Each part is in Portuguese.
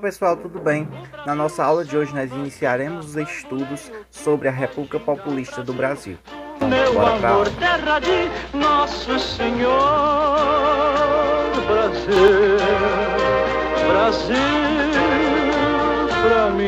Pessoal, tudo bem? Na nossa aula de hoje nós iniciaremos os estudos sobre a República Populista do Brasil. Então, Meu bora para a amor, aula. terra de Nosso Senhor, Brasil, Brasil pra mim.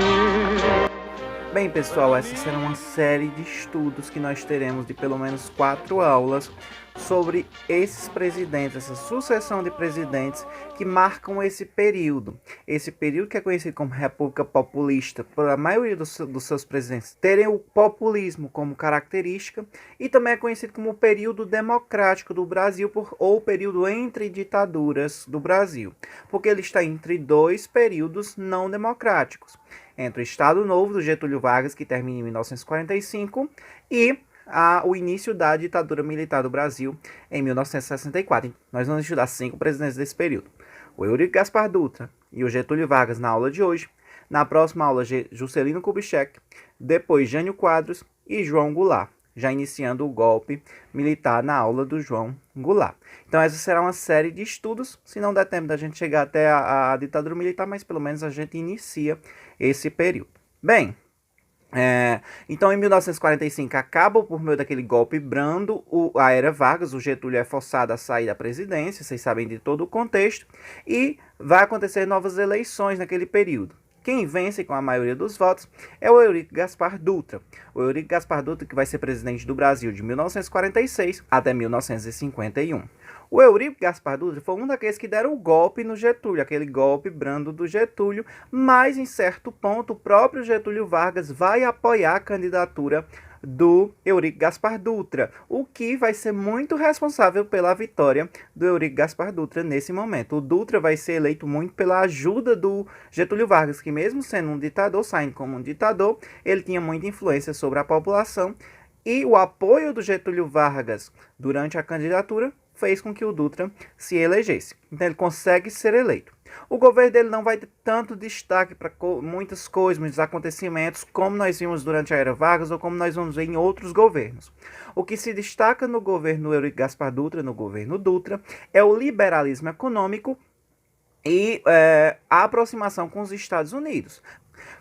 Bem, pessoal, essa será uma série de estudos que nós teremos de pelo menos 4 aulas sobre esses presidentes, essa sucessão de presidentes que marcam esse período. Esse período que é conhecido como República Populista, por a maioria dos seus presidentes terem o populismo como característica, e também é conhecido como o período democrático do Brasil, ou o período entre ditaduras do Brasil, porque ele está entre dois períodos não democráticos. Entre o Estado Novo do Getúlio Vargas, que termina em 1945, e o início da ditadura militar do Brasil em 1964. Nós vamos estudar 5 presidentes desse período: o Eurico Gaspar Dutra e o Getúlio Vargas na aula de hoje. Na próxima aula, Juscelino Kubitschek, depois Jânio Quadros e João Goulart, já iniciando o golpe militar na aula do João Goulart. Então essa será uma série de estudos, se não der tempo da gente chegar até a ditadura militar, mas pelo menos a gente inicia esse período. Bem, então em 1945 acaba por meio daquele golpe brando a era Vargas, o Getúlio é forçado a sair da presidência, vocês sabem de todo o contexto, e vai acontecer novas eleições naquele período. Quem vence com a maioria dos votos é o Eurico Gaspar Dutra. O Eurico Gaspar Dutra, que vai ser presidente do Brasil de 1946 até 1951. O Eurico Gaspar Dutra foi um daqueles que deram o golpe no Getúlio, aquele golpe brando do Getúlio, mas em certo ponto o próprio Getúlio Vargas vai apoiar a candidatura do Eurico Gaspar Dutra, o que vai ser muito responsável pela vitória do Eurico Gaspar Dutra nesse momento. O Dutra vai ser eleito muito pela ajuda do Getúlio Vargas, que mesmo sendo um ditador, saindo como um ditador, ele tinha muita influência sobre a população, e o apoio do Getúlio Vargas durante a candidatura fez com que o Dutra se elegesse. Então ele consegue ser eleito. O governo dele não vai ter tanto destaque para muitas coisas, muitos acontecimentos, como nós vimos durante a era Vargas ou como nós vamos ver em outros governos. O que se destaca no governo Eurico Gaspar Dutra, no governo Dutra, é o liberalismo econômico e a aproximação com os Estados Unidos.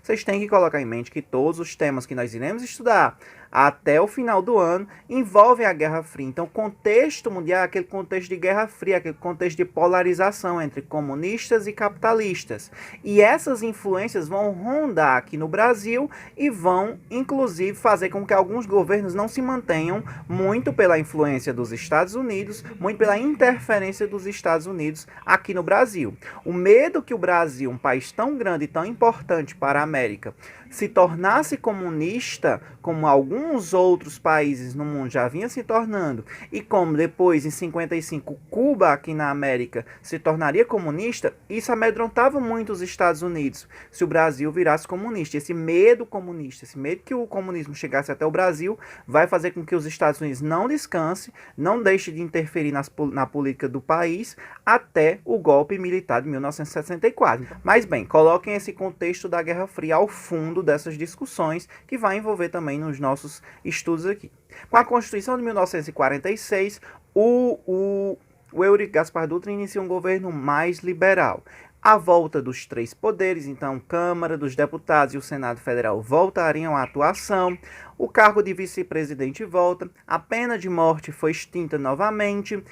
Vocês têm que colocar em mente que todos os temas que nós iremos estudar até o final do ano envolvem a Guerra Fria. Então, o contexto mundial é aquele contexto de Guerra Fria, aquele contexto de polarização entre comunistas e capitalistas. E essas influências vão rondar aqui no Brasil e vão, inclusive, fazer com que alguns governos não se mantenham muito pela influência dos Estados Unidos, muito pela interferência dos Estados Unidos aqui no Brasil. O medo que o Brasil, um país tão grande e tão importante para a América, se tornasse comunista, como alguns outros países no mundo já vinham se tornando, e como depois, em 55, Cuba, aqui na América, se tornaria comunista, isso amedrontava muito os Estados Unidos, se o Brasil virasse comunista. Esse medo comunista, esse medo que o comunismo chegasse até o Brasil, vai fazer com que os Estados Unidos não descansem, não deixem de interferir na política do país, até o golpe militar de 1964. Mas bem, coloquem esse contexto da Guerra Fria ao fundo dessas discussões, que vai envolver também nos nossos estudos aqui. Com a Constituição de 1946, o Eurico Gaspar Dutra inicia um governo mais liberal. A volta dos 3 poderes, então Câmara dos Deputados e o Senado Federal voltariam à atuação, o cargo de vice-presidente volta, a pena de morte foi extinta novamente,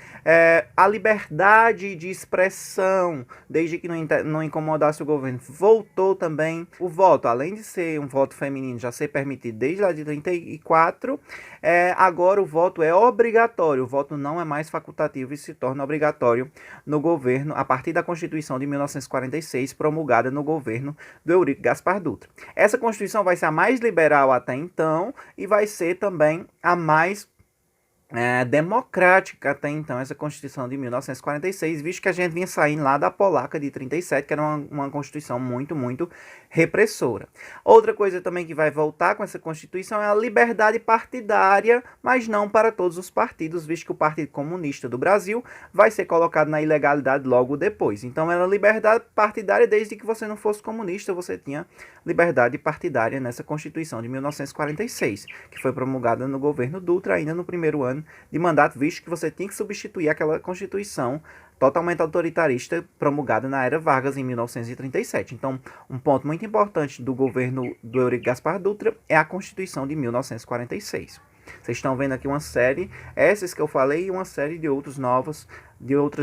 a liberdade de expressão, desde que não incomodasse o governo, voltou também. O voto, além de ser um voto feminino, já ser permitido desde lá de 34, agora o voto é obrigatório, o voto não é mais facultativo e se torna obrigatório no governo, a partir da Constituição de 1946, promulgada no governo do Eurico Gaspar Dutra. Essa Constituição vai ser a mais liberal até então, e vai ser também a mais democrática até então, essa Constituição de 1946, visto que a gente vinha saindo lá da polaca de 37, que era uma Constituição muito, muito repressora. Outra coisa também que vai voltar com essa Constituição é a liberdade partidária, mas não para todos os partidos, visto que o Partido Comunista do Brasil vai ser colocado na ilegalidade logo depois. Então era liberdade partidária, desde que você não fosse comunista, você tinha liberdade partidária nessa Constituição de 1946, que foi promulgada no governo Dutra, ainda no primeiro ano de mandato, visto que você tinha que substituir aquela Constituição totalmente autoritarista promulgada na era Vargas em 1937. Então, um ponto muito importante do governo do Eurico Gaspar Dutra é a Constituição de 1946. Vocês estão vendo aqui uma série, essas que eu falei, e uma série de outras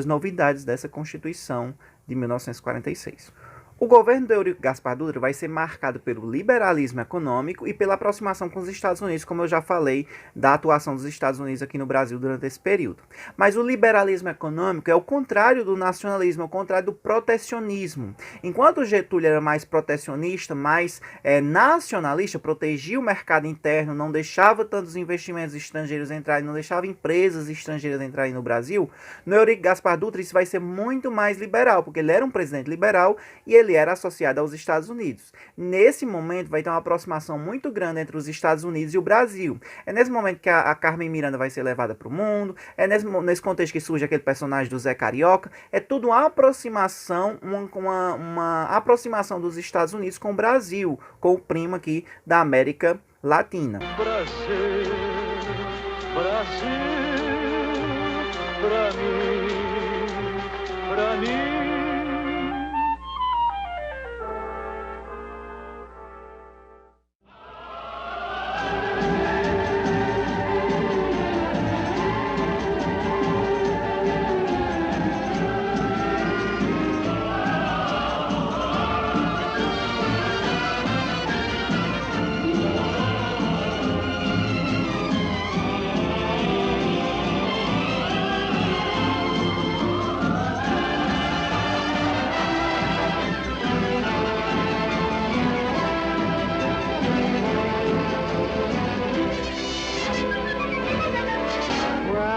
novidades dessa Constituição de 1946. O governo do Eurico Gaspar Dutra vai ser marcado pelo liberalismo econômico e pela aproximação com os Estados Unidos, como eu já falei, da atuação dos Estados Unidos aqui no Brasil durante esse período. Mas o liberalismo econômico é o contrário do nacionalismo, é o contrário do protecionismo. Enquanto o Getúlio era mais protecionista, mais nacionalista, protegia o mercado interno, não deixava tantos investimentos estrangeiros entrarem, não deixava empresas estrangeiras entrarem no Brasil, no Eurico Gaspar Dutra isso vai ser muito mais liberal, porque ele era um presidente liberal e ele era associado aos Estados Unidos. Nesse momento vai ter uma aproximação muito grande entre os Estados Unidos e o Brasil. É nesse momento que a Carmen Miranda vai ser levada para o mundo, é nesse contexto que surge aquele personagem do Zé Carioca, é tudo uma aproximação, uma aproximação dos Estados Unidos com o Brasil, com o primo aqui da América Latina. Brasil, Brasil, pra mim, pra mim.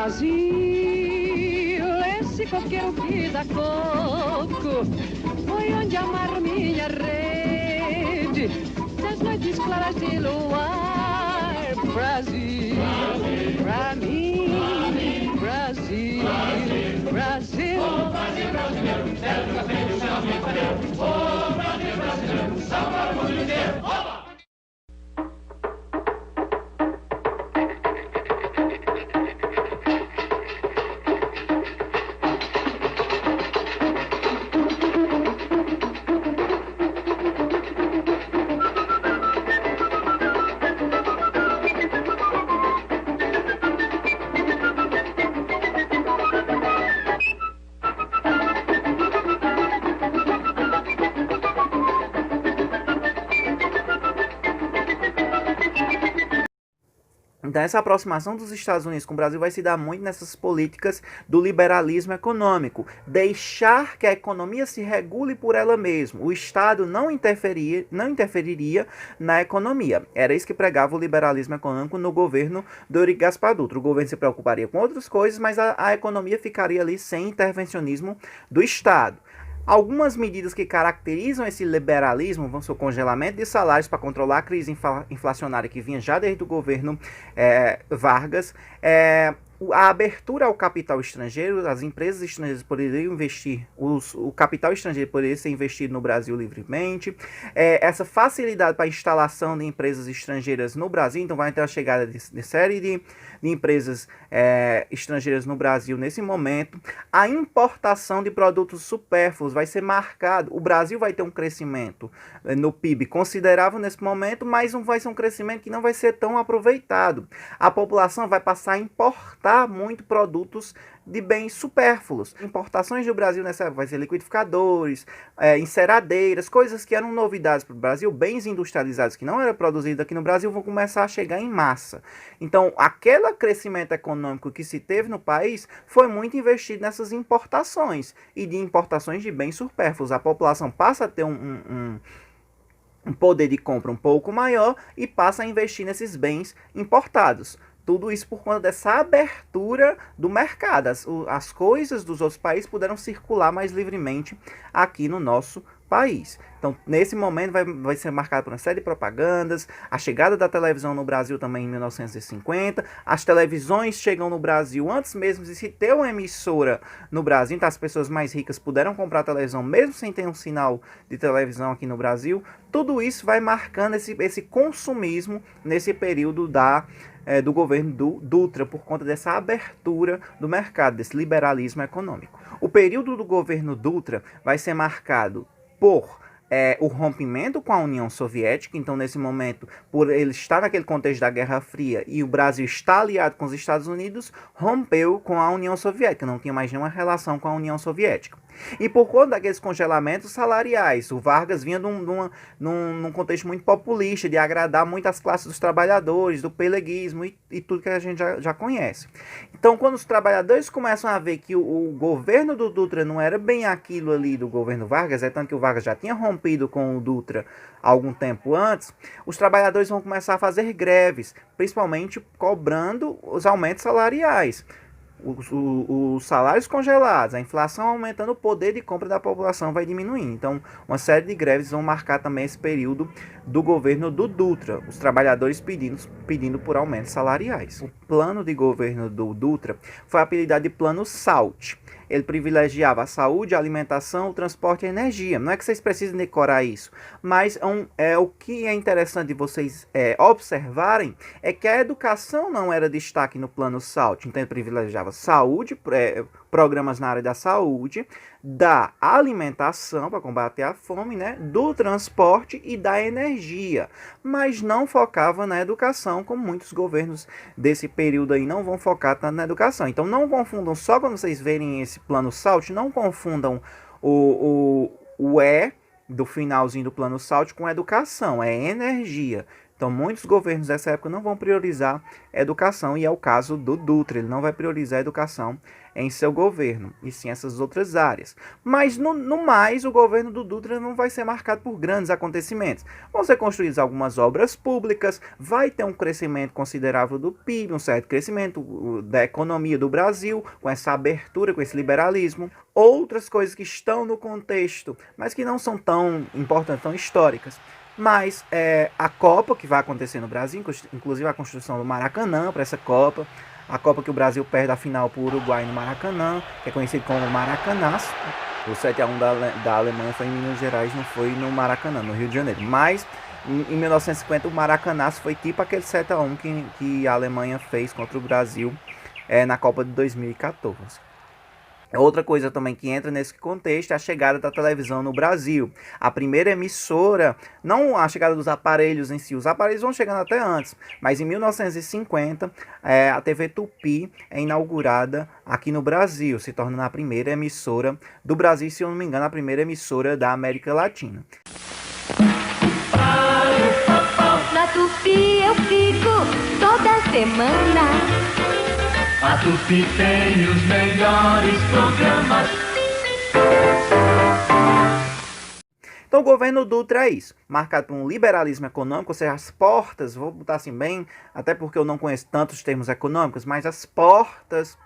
Brasil, esse coqueiro que dá coco, foi onde amarro minha rede, das noites claras de luar. Brasil, pra mim, Brasil, Brasil, oh, Brasil brasileiro, terra do café, do chão, me valeu. Oh, Brasil brasileiro, salva o mundo inteiro. Oba! Então, essa aproximação dos Estados Unidos com o Brasil vai se dar muito nessas políticas do liberalismo econômico. Deixar que a economia se regule por ela mesma. O Estado não interferiria na economia. Era isso que pregava o liberalismo econômico no governo do Eurico Gaspar Dutra. O governo se preocuparia com outras coisas, mas a economia ficaria ali sem intervencionismo do Estado. Algumas medidas que caracterizam esse liberalismo vão ser o congelamento de salários para controlar a crise inflacionária que vinha já desde o governo Vargas, a abertura ao capital estrangeiro, as empresas estrangeiras poderiam investir, o capital estrangeiro poderia ser investido no Brasil livremente, essa facilidade para a instalação de empresas estrangeiras no Brasil, então vai ter a chegada de série de empresas estrangeiras no Brasil nesse momento, a importação de produtos supérfluos vai ser marcado, o Brasil vai ter um crescimento no PIB considerável nesse momento, mas não vai ser um crescimento que não vai ser tão aproveitado, a população vai passar a importar muito produtos de bens supérfluos. Importações do Brasil nessa vai ser liquidificadores, enceradeiras, coisas que eram novidades para o Brasil, bens industrializados que não eram produzidos aqui no Brasil vão começar a chegar em massa. Então, aquele crescimento econômico que se teve no país foi muito investido nessas importações e de importações de bens supérfluos. A população passa a ter um poder de compra um pouco maior e passa a investir nesses bens importados. Tudo isso por conta dessa abertura do mercado. As coisas dos outros países puderam circular mais livremente aqui no nosso país. Então, nesse momento vai ser marcado por uma série de propagandas, a chegada da televisão no Brasil também em 1950, as televisões chegam no Brasil antes mesmo de se ter uma emissora no Brasil, então as pessoas mais ricas puderam comprar televisão mesmo sem ter um sinal de televisão aqui no Brasil. Tudo isso vai marcando esse consumismo nesse período da do governo do Dutra, por conta dessa abertura do mercado, desse liberalismo econômico. O período do governo Dutra vai ser marcado por o rompimento com a União Soviética. Então, nesse momento, por ele estar naquele contexto da Guerra Fria e o Brasil estar aliado com os Estados Unidos, rompeu com a União Soviética, não tinha mais nenhuma relação com a União Soviética. E por conta daqueles congelamentos salariais, o Vargas vinha num contexto muito populista, de agradar muito as classes dos trabalhadores, do peleguismo e tudo que a gente já conhece. Então, quando os trabalhadores começam a ver que o governo do Dutra não era bem aquilo ali do governo Vargas, é tanto que o Vargas já tinha rompido com o Dutra algum tempo antes, os trabalhadores vão começar a fazer greves, principalmente cobrando os aumentos salariais. Os salários congelados, a inflação aumentando, o poder de compra da população vai diminuindo. Então, uma série de greves vão marcar também esse período do governo do Dutra, os trabalhadores pedindo por aumentos salariais. O plano de governo do Dutra foi apelidado de Plano SALT. Ele privilegiava a saúde, a alimentação, o transporte e a energia. Não é que vocês precisem decorar isso, mas o que é interessante de vocês observarem é que a educação não era destaque no Plano SALT. Então ele privilegiava saúde, programas na área da saúde, da alimentação para combater a fome, né, do transporte e da energia, mas não focava na educação, como muitos governos desse período aí não vão focar tanto na educação. Então não confundam, só quando vocês verem esse Plano SALT, não confundam o do finalzinho do Plano SALT com educação, é energia. Então, muitos governos dessa época não vão priorizar a educação, e é o caso do Dutra. Ele não vai priorizar a educação em seu governo, e sim essas outras áreas. Mas, no mais, o governo do Dutra não vai ser marcado por grandes acontecimentos. Vão ser construídas algumas obras públicas, vai ter um crescimento considerável do PIB, um certo crescimento da economia do Brasil, com essa abertura, com esse liberalismo. Outras coisas que estão no contexto, mas que não são tão importantes, tão históricas. Mas a Copa que vai acontecer no Brasil, inclusive a construção do Maracanã para essa Copa, a Copa que o Brasil perde a final para o Uruguai no Maracanã, que é conhecido como Maracanaço. O 7-1 da Alemanha foi em Minas Gerais, não foi no Maracanã, no Rio de Janeiro. Mas em 1950 o Maracanaço foi tipo aquele 7-1 que a Alemanha fez contra o Brasil na Copa de 2014. Outra coisa também que entra nesse contexto é a chegada da televisão no Brasil. A primeira emissora, não a chegada dos aparelhos em si, os aparelhos vão chegando até antes, mas em 1950 a TV Tupi é inaugurada aqui no Brasil, se tornando a primeira emissora do Brasil, se eu não me engano, a primeira emissora da América Latina. Na Tupi eu fico toda semana. A Tupi tem os melhores programas. Então o governo Dutra é isso, marcado por um liberalismo econômico, ou seja, as portas, vou botar assim bem, até porque eu não conheço tantos termos econômicos, mas as portas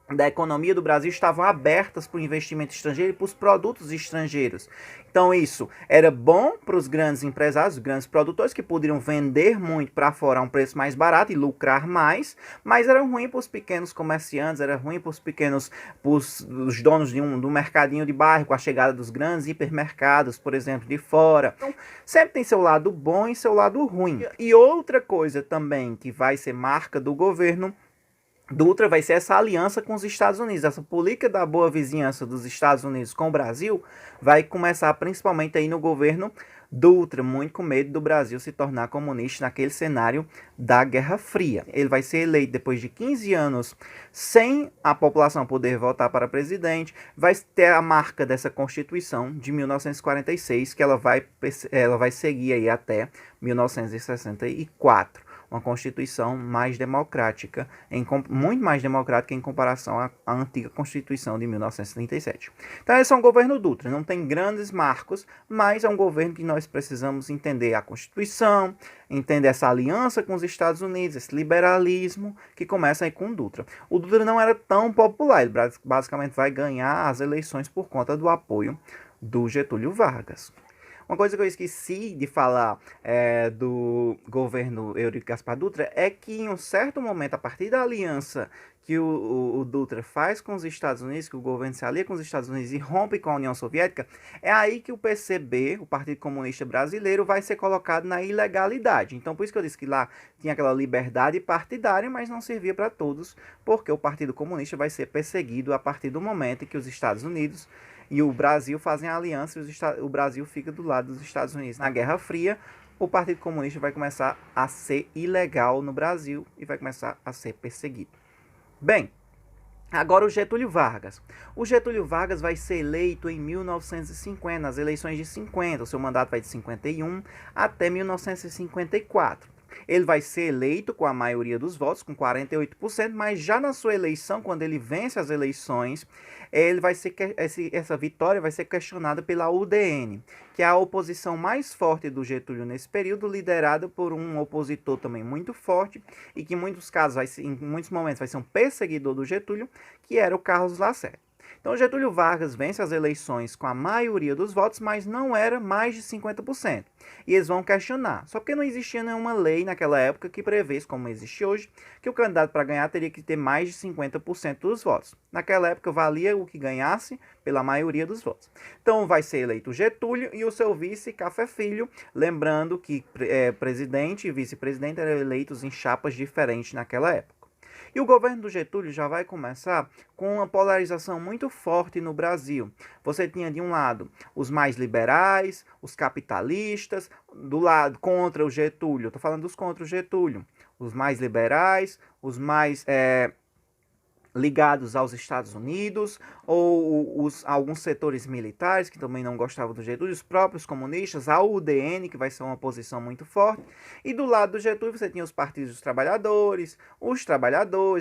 da economia do Brasil estavam abertas para o investimento estrangeiro e para os produtos estrangeiros. Então isso era bom para os grandes empresários, os grandes produtores, que poderiam vender muito para fora a um preço mais barato e lucrar mais, mas era ruim para os pequenos comerciantes, era ruim para os donos do mercadinho de bairro, com a chegada dos grandes hipermercados, por exemplo, de fora. Então sempre tem seu lado bom e seu lado ruim. E outra coisa também que vai ser marca do governo Dutra vai ser essa aliança com os Estados Unidos. Essa política da boa vizinhança dos Estados Unidos com o Brasil vai começar principalmente aí no governo Dutra, muito com medo do Brasil se tornar comunista naquele cenário da Guerra Fria. Ele vai ser eleito depois de 15 anos sem a população poder votar para presidente. Vai ter a marca dessa Constituição de 1946, que ela vai seguir aí até 1964. Uma Constituição mais democrática, muito mais democrática em comparação à antiga Constituição de 1937. Então esse é um governo Dutra, não tem grandes marcos, mas é um governo que nós precisamos entender a Constituição, entender essa aliança com os Estados Unidos, esse liberalismo que começa aí com o Dutra. O Dutra não era tão popular, ele basicamente vai ganhar as eleições por conta do apoio do Getúlio Vargas. Uma coisa que eu esqueci de falar do governo Eurico Gaspar Dutra é que em um certo momento, a partir da aliança que o Dutra faz com os Estados Unidos, que o governo se alia com os Estados Unidos e rompe com a União Soviética, é aí que o PCB, o Partido Comunista Brasileiro, vai ser colocado na ilegalidade. Então, por isso que eu disse que lá tinha aquela liberdade partidária, mas não servia para todos, porque o Partido Comunista vai ser perseguido a partir do momento em que os Estados Unidos e o Brasil fazem a aliança e o Brasil fica do lado dos Estados Unidos. Na Guerra Fria, o Partido Comunista vai começar a ser ilegal no Brasil e vai começar a ser perseguido. Bem, agora o Getúlio Vargas. O Getúlio Vargas vai ser eleito em 1950, nas eleições de 50. O seu mandato vai de 51 até 1954. Ele vai ser eleito com a maioria dos votos, com 48%, mas já na sua eleição, quando ele vence as eleições, essa vitória vai ser questionada pela UDN, que é a oposição mais forte do Getúlio nesse período, liderada por um opositor também muito forte, e que em muitos casos, em muitos momentos, vai ser um perseguidor do Getúlio, que era o Carlos Lacerda. Então, Getúlio Vargas vence as eleições com a maioria dos votos, mas não era mais de 50%. E eles vão questionar, só porque não existia nenhuma lei naquela época que prevesse, como existe hoje, que o candidato para ganhar teria que ter mais de 50% dos votos. Naquela época valia o que ganhasse pela maioria dos votos. Então vai ser eleito Getúlio e o seu vice, Café Filho, lembrando que presidente e vice-presidente eram eleitos em chapas diferentes naquela época. E o governo do Getúlio já vai começar com uma polarização muito forte no Brasil. Você tinha de um lado os mais liberais, os capitalistas, do lado contra o Getúlio, estou falando dos contra o Getúlio, os mais liberais, os mais ligados aos Estados Unidos, ou alguns setores militares que também não gostavam do Getúlio, os próprios comunistas, a UDN, que vai ser uma posição muito forte, e do lado do Getúlio você tinha os partidos dos trabalhadores,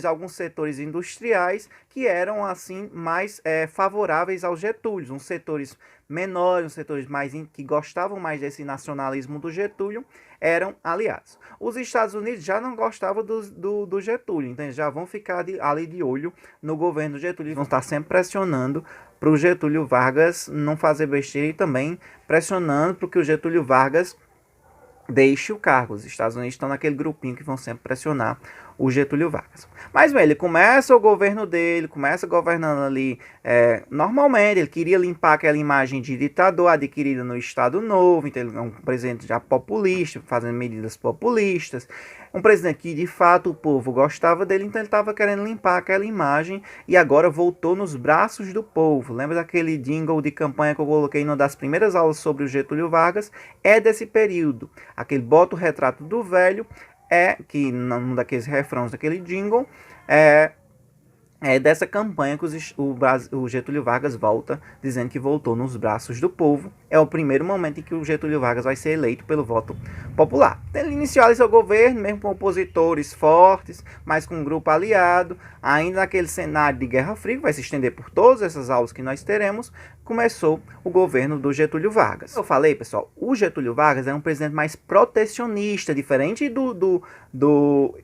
alguns setores industriais que eram assim mais favoráveis aos Getúlios, uns setores menores, uns setores que gostavam mais desse nacionalismo do Getúlio, eram aliados. Os Estados Unidos já não gostavam do Getúlio, então eles já vão ficar ali de olho no governo do Getúlio, eles vão estar sempre pressionando para o Getúlio Vargas não fazer besteira e também pressionando para que o Getúlio Vargas deixe o cargo. Os Estados Unidos estão naquele grupinho que vão sempre pressionar o Getúlio Vargas. Mas, bem, ele começa o governo dele, começa governando ali normalmente, ele queria limpar aquela imagem de ditador adquirida no Estado Novo, então ele é um presidente já populista, fazendo medidas populistas, um presidente que, de fato, o povo gostava dele, então ele estava querendo limpar aquela imagem e agora voltou nos braços do povo. Lembra daquele jingle de campanha que eu coloquei em uma das primeiras aulas sobre o Getúlio Vargas? É desse período. Aquele bota o retrato do velho, que num daqueles refrões daquele jingle, é dessa campanha que o Getúlio Vargas volta, dizendo que voltou nos braços do povo. É o primeiro momento em que o Getúlio Vargas vai ser eleito pelo voto popular. Ele iniciou ali seu governo, mesmo com opositores fortes, mas com um grupo aliado, ainda naquele cenário de Guerra Fria, que vai se estender por todas essas aulas que nós teremos, começou o governo do Getúlio Vargas. Eu falei, pessoal, o Getúlio Vargas era um presidente mais protecionista, diferente do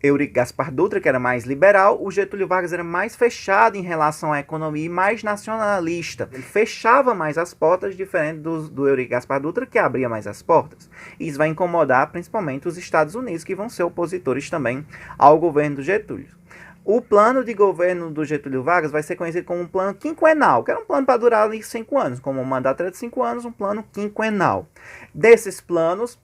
Eurico Gaspar Dutra, que era mais liberal. O Getúlio Vargas era mais fechado em relação à economia e mais nacionalista. Ele fechava mais as portas, diferente do Eurico Gaspar Dutra, que abria mais as portas. Isso vai incomodar principalmente os Estados Unidos, que vão ser opositores também ao governo do Getúlio. O plano de governo do Getúlio Vargas vai ser conhecido como um plano quinquenal, que era um plano para durar ali 5 anos, como um mandato era de 5 anos, um plano quinquenal. Desses planos,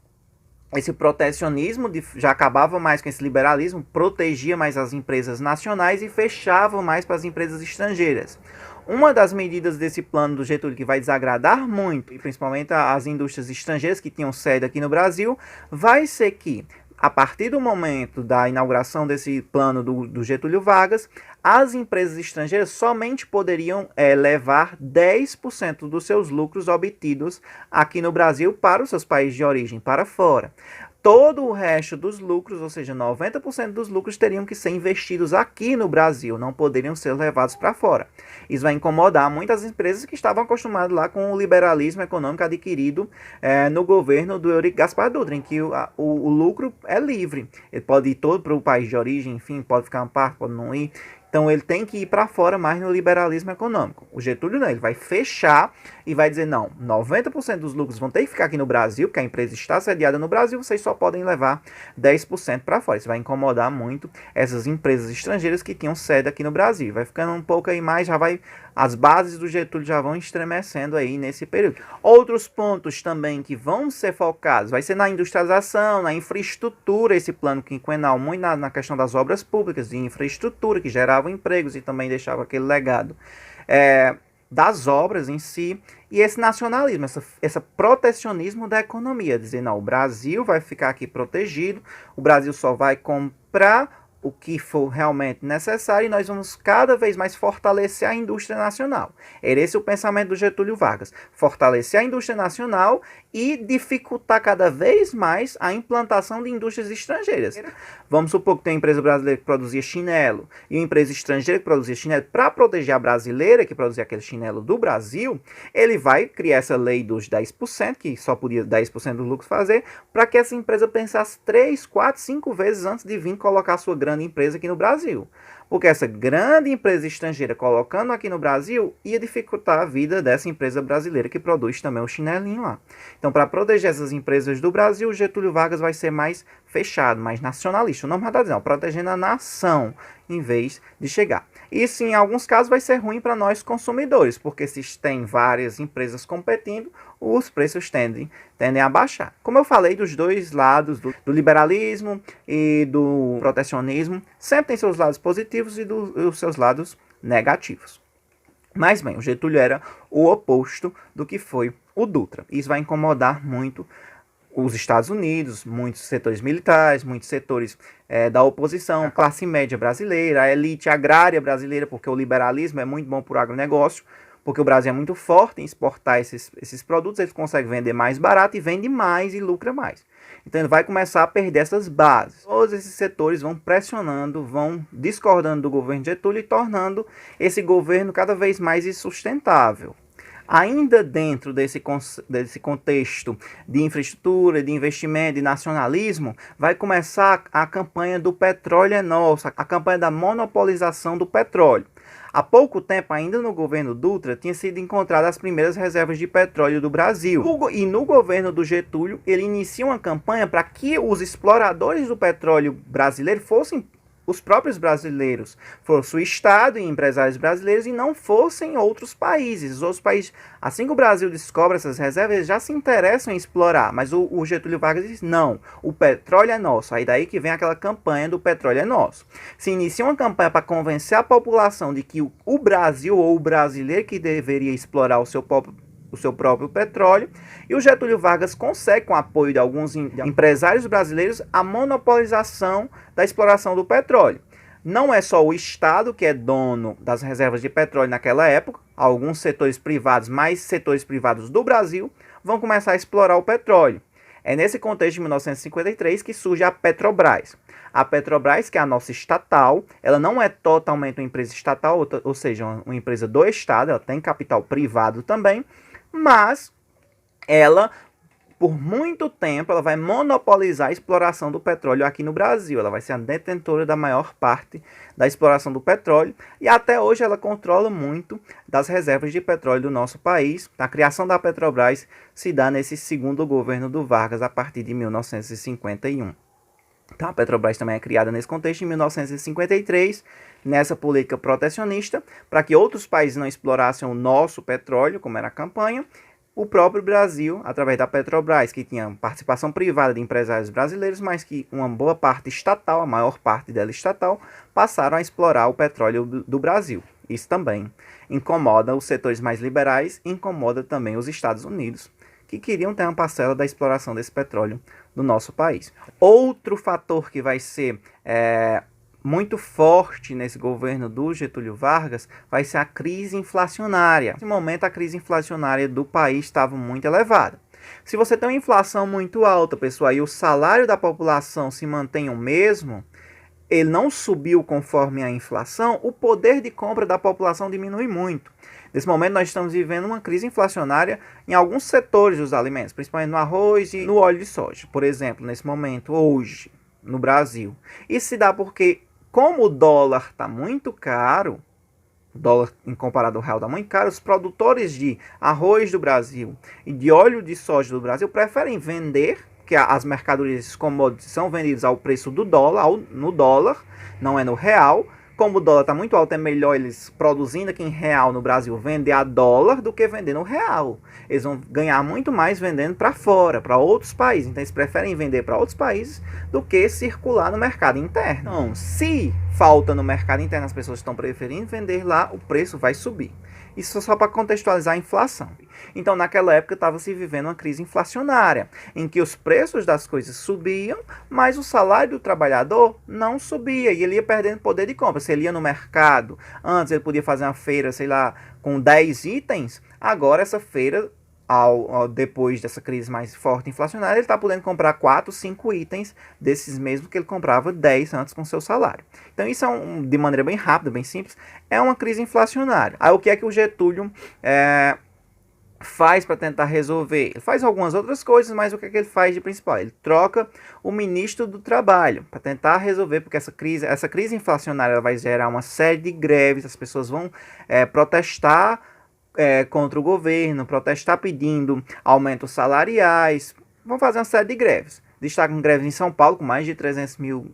esse protecionismo já acabava mais com esse liberalismo, protegia mais as empresas nacionais e fechava mais para as empresas estrangeiras. Uma das medidas desse plano do Getúlio que vai desagradar muito, e principalmente as indústrias estrangeiras que tinham sede aqui no Brasil, vai ser que, a partir do momento da inauguração desse plano do Getúlio Vargas, as empresas estrangeiras somente poderiam levar 10% dos seus lucros obtidos aqui no Brasil para os seus países de origem, para fora. Todo o resto dos lucros, ou seja, 90% dos lucros, teriam que ser investidos aqui no Brasil, não poderiam ser levados para fora. Isso vai incomodar muitas empresas que estavam acostumadas lá com o liberalismo econômico adquirido no governo do Eurico Gaspar Dutra, em que o lucro é livre. Ele pode ir todo para o país de origem, enfim, pode ficar uma parte, pode não ir. Então, Então ele tem que ir para fora mais no liberalismo econômico. O Getúlio não, ele vai fechar e vai dizer, não, 90% dos lucros vão ter que ficar aqui no Brasil, porque a empresa está sediada no Brasil, vocês só podem levar 10% para fora. Isso vai incomodar muito essas empresas estrangeiras que tinham sede aqui no Brasil. Vai ficando um pouco aí mais, as bases do Getúlio já vão estremecendo aí nesse período. Outros pontos também que vão ser focados, vai ser na industrialização, na infraestrutura, esse plano quinquenal, muito na questão das obras públicas, de infraestrutura, que geravam empregos e também deixava aquele legado das obras em si, e esse nacionalismo, esse protecionismo da economia, dizer, não, o Brasil vai ficar aqui protegido, o Brasil só vai comprar o que for realmente necessário e nós vamos cada vez mais fortalecer a indústria nacional. Era esse o pensamento do Getúlio Vargas, fortalecer a indústria nacional e dificultar cada vez mais a implantação de indústrias estrangeiras. Vamos supor que tem uma empresa brasileira que produzia chinelo e uma empresa estrangeira que produzia chinelo. Para proteger a brasileira que produzia aquele chinelo do Brasil, ele vai criar essa lei dos 10%, que só podia 10% do lucro fazer, para que essa empresa pensasse 3, 4, 5 vezes antes de vir colocar a sua grande empresa aqui no Brasil. Porque essa grande empresa estrangeira colocando aqui no Brasil ia dificultar a vida dessa empresa brasileira que produz também o chinelinho lá. Então, para proteger essas empresas do Brasil, o Getúlio Vargas vai ser mais fechado, mais nacionalista. O nome está dizendo, protegendo a nação em vez de chegar. Isso, em alguns casos, vai ser ruim para nós consumidores, porque se tem várias empresas competindo, os preços tendem a baixar. Como eu falei, dos dois lados, do liberalismo e do protecionismo, sempre tem seus lados positivos e os seus lados negativos. Mas bem, o Getúlio era o oposto do que foi o Dutra. Isso vai incomodar muito os Estados Unidos, muitos setores militares, muitos setores da oposição, a classe média brasileira, a elite agrária brasileira, porque o liberalismo é muito bom para o agronegócio, porque o Brasil é muito forte em exportar esses produtos, eles conseguem vender mais barato e vende mais e lucra mais. Então ele vai começar a perder essas bases. Todos esses setores vão pressionando, vão discordando do governo Getúlio e tornando esse governo cada vez mais insustentável. Ainda dentro desse contexto de infraestrutura, de investimento, de nacionalismo, vai começar a campanha do petróleo é nosso, a campanha da monopolização do petróleo. Há pouco tempo, ainda no governo Dutra, tinha sido encontradas as primeiras reservas de petróleo do Brasil. E no governo do Getúlio, ele inicia uma campanha para que os exploradores do petróleo brasileiro fossem os próprios brasileiros, fosse o Estado e empresários brasileiros e não fossem outros países. Os outros países, assim que o Brasil descobre essas reservas, eles já se interessam em explorar, mas o Getúlio Vargas diz, não, o petróleo é nosso. Aí daí que vem aquela campanha do petróleo é nosso. Se inicia uma campanha para convencer a população de que o Brasil ou o brasileiro que deveria explorar o seu próprio petróleo, e o Getúlio Vargas consegue, com o apoio de alguns empresários brasileiros, a monopolização da exploração do petróleo. Não é só o Estado que é dono das reservas de petróleo naquela época, alguns setores privados, mais setores privados do Brasil, vão começar a explorar o petróleo. É nesse contexto de 1953 que surge a Petrobras. A Petrobras, que é a nossa estatal, ela não é totalmente uma empresa estatal, ou seja, uma empresa do Estado, ela tem capital privado também, mas ela, por muito tempo, ela vai monopolizar a exploração do petróleo aqui no Brasil. Ela vai ser a detentora da maior parte da exploração do petróleo e até hoje ela controla muito das reservas de petróleo do nosso país. A criação da Petrobras se dá nesse segundo governo do Vargas a partir de 1951. Então, a Petrobras também é criada nesse contexto em 1953, nessa política protecionista, para que outros países não explorassem o nosso petróleo, como era a campanha. O próprio Brasil, através da Petrobras, que tinha participação privada de empresários brasileiros, mas que uma boa parte estatal, a maior parte dela estatal, passaram a explorar o petróleo do Brasil. Isso também incomoda os setores mais liberais, incomoda também os Estados Unidos, que queriam ter uma parcela da exploração desse petróleo no nosso país. Outro fator que vai ser muito forte nesse governo do Getúlio Vargas vai ser a crise inflacionária. Nesse momento, a crise inflacionária do país estava muito elevada. Se você tem uma inflação muito alta, pessoal, e o salário da população se mantém o mesmo, ele não subiu conforme a inflação, o poder de compra da população diminui muito. Nesse momento, nós estamos vivendo uma crise inflacionária em alguns setores dos alimentos, principalmente no arroz e no óleo de soja. Por exemplo, nesse momento, hoje, no Brasil. Isso se dá porque como o dólar está muito caro, o dólar em comparado ao real está muito caro, os produtores de arroz do Brasil e de óleo de soja do Brasil preferem vender, que as mercadorias commodities são vendidas ao preço do dólar, no dólar, não é no real. Como o dólar está muito alto, é melhor eles produzindo aqui em real no Brasil vender a dólar do que vender no real. Eles vão ganhar muito mais vendendo para fora, para outros países. Então eles preferem vender para outros países do que circular no mercado interno. Então, se falta no mercado interno, as pessoas estão preferindo vender lá, o preço vai subir. Isso só para contextualizar a inflação. Então, naquela época, estava se vivendo uma crise inflacionária, em que os preços das coisas subiam, mas o salário do trabalhador não subia, e ele ia perdendo poder de compra. Se ele ia no mercado, antes ele podia fazer uma feira, sei lá, com 10 itens, agora essa feira, depois dessa crise mais forte inflacionária, ele está podendo comprar 4, 5 itens desses mesmos que ele comprava 10 antes com seu salário. Então isso é de maneira bem rápida, bem simples, é uma crise inflacionária. Aí o que é que o Getúlio faz para tentar resolver? Ele faz algumas outras coisas, mas o que é que ele faz de principal? Ele troca o ministro do Trabalho para tentar resolver, porque essa crise inflacionária ela vai gerar uma série de greves, as pessoas vão protestar contra o governo, protestar pedindo aumentos salariais, vão fazer uma série de greves. Destacam greves em São Paulo, com mais de 300 mil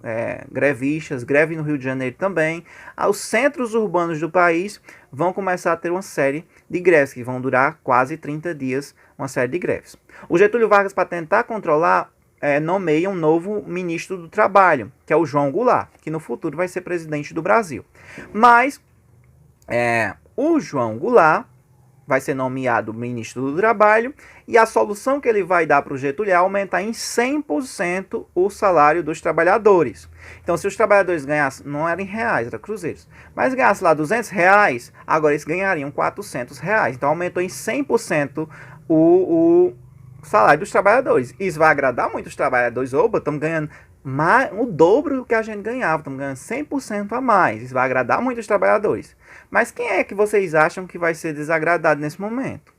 grevistas, greve no Rio de Janeiro também. Os centros urbanos do país vão começar a ter uma série de greves, que vão durar quase 30 dias, uma série de greves. O Getúlio Vargas, para tentar controlar, nomeia um novo ministro do Trabalho, que é o João Goulart, que no futuro vai ser presidente do Brasil. Mas o João Goulart vai ser nomeado ministro do Trabalho, e a solução que ele vai dar para o Getúlio é aumentar em 100% o salário dos trabalhadores. Então, se os trabalhadores ganhassem, não era em reais, era cruzeiros, mas ganhassem lá R$200, agora eles ganhariam R$400. Então, aumentou em 100% o salário dos trabalhadores. Isso vai agradar muito os trabalhadores. Opa, estamos ganhando o dobro do que a gente ganhava, estamos ganhando 100% a mais. Isso vai agradar muito os trabalhadores. Mas quem é que vocês acham que vai ser desagradado nesse momento?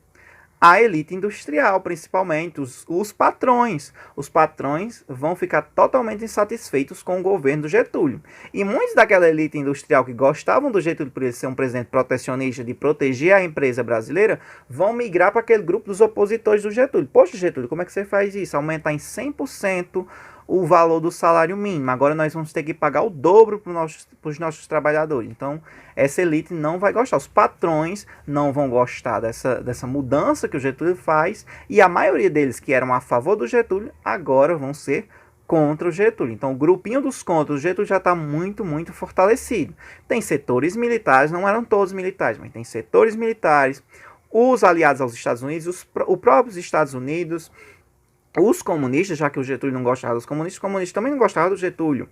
A elite industrial, principalmente, os patrões. Os patrões vão ficar totalmente insatisfeitos com o governo do Getúlio. E muitos daquela elite industrial que gostavam do Getúlio por ele ser um presidente protecionista, de proteger a empresa brasileira, vão migrar para aquele grupo dos opositores do Getúlio. Poxa, Getúlio, como é que você faz isso? Aumentar em 100% o valor do salário mínimo. Agora nós vamos ter que pagar o dobro para os nossos trabalhadores. Então, essa elite não vai gostar. Os patrões não vão gostar dessa mudança que o Getúlio faz. E a maioria deles que eram a favor do Getúlio, agora vão ser contra o Getúlio. Então, o grupinho dos contra o Getúlio já está muito, muito fortalecido. Tem setores militares, não eram todos militares, mas tem setores militares, os aliados aos Estados Unidos, os próprios Estados Unidos, os comunistas, já que o Getúlio não gostava dos comunistas, os comunistas também não gostavam do Getúlio.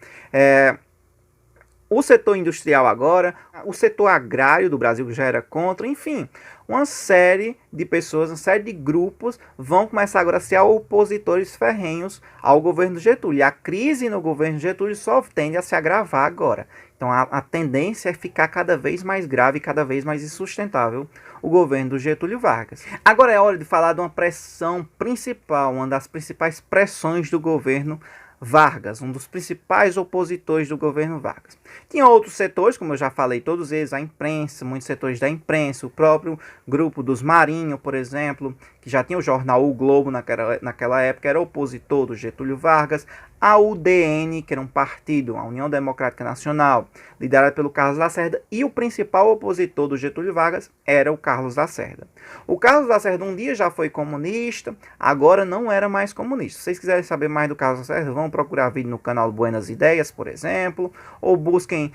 O setor industrial agora, o setor agrário do Brasil que já era contra, enfim, uma série de pessoas, uma série de grupos vão começar agora a ser opositores ferrenhos ao governo do Getúlio. E a crise no governo do Getúlio só tende a se agravar agora. Então a tendência é ficar cada vez mais grave, cada vez mais insustentável o governo do Getúlio Vargas. Agora é hora de falar de uma pressão principal, uma das principais pressões do governo Vargas, um dos principais opositores do governo Vargas. Tinha outros setores, como eu já falei, todos eles, a imprensa, muitos setores da imprensa, o próprio grupo dos Marinho, por exemplo, que já tinha o jornal O Globo naquela época, era opositor do Getúlio Vargas, a UDN, que era um partido, a União Democrática Nacional, liderado pelo Carlos Lacerda, e o principal opositor do Getúlio Vargas era o Carlos Lacerda. O Carlos Lacerda um dia já foi comunista, agora não era mais comunista. Se vocês quiserem saber mais do Carlos Lacerda, vão procurar vídeo no canal Buenas Ideias, por exemplo, ou busquem